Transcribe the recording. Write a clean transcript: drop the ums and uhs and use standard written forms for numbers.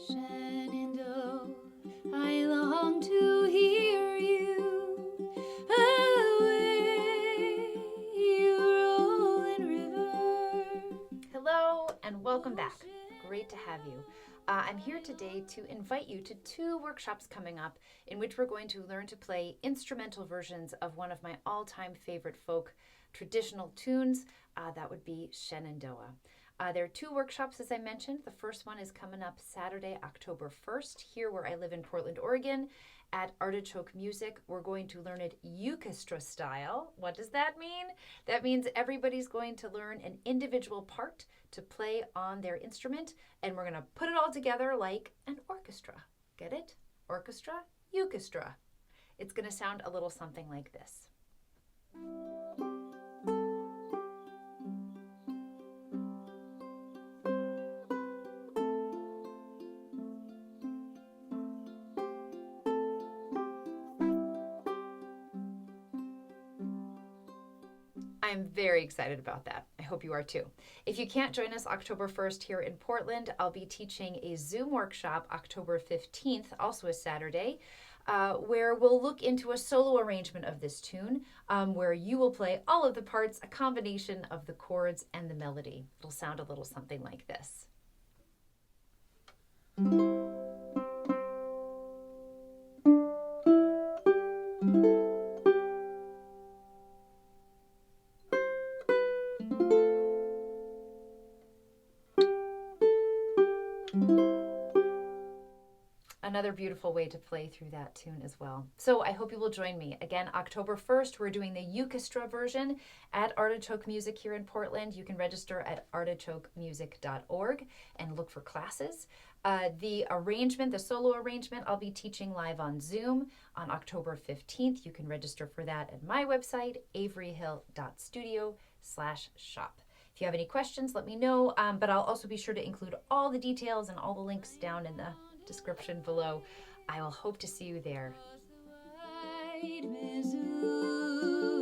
Shenandoah, I long to hear you away, you rolling river. Hello and welcome back. Great to have you. I'm here today to invite you to two workshops coming up in which we're going to learn to play instrumental versions of one of my all-time favorite folk traditional tunes. That would be Shenandoah. There are two workshops, as I mentioned. The first one is coming up Saturday, October 1st, here where I live in Portland, Oregon, at Artichoke Music. We're going to learn it Ukestra style. What does that mean? That means everybody's going to learn an individual part to play on their instrument, and we're going to put it all together like an orchestra. Get it? Orchestra, Ukestra. It's going to sound a little something like this. I'm very excited about that. I hope you are too. If you can't join us October 1st here in Portland, I'll be teaching a Zoom workshop October 15th, also a Saturday, where we'll look into a solo arrangement of this tune, where you will play all of the parts, a combination of the chords and the melody. It'll sound a little something like this. Another beautiful way to play through that tune as well. So I hope you will join me. Again, October 1st, we're doing the Ukestra version at Artichoke Music here in Portland. You can register at artichokemusic.org and look for classes. The arrangement, the solo arrangement, I'll be teaching live on Zoom on October 15th. You can register for that at my website, averyhill.studio/shop. If you have any questions, let me know, but I'll also be sure to include all the details and all the links down in the description below. I will hope to see you there. Across the wide Missouri.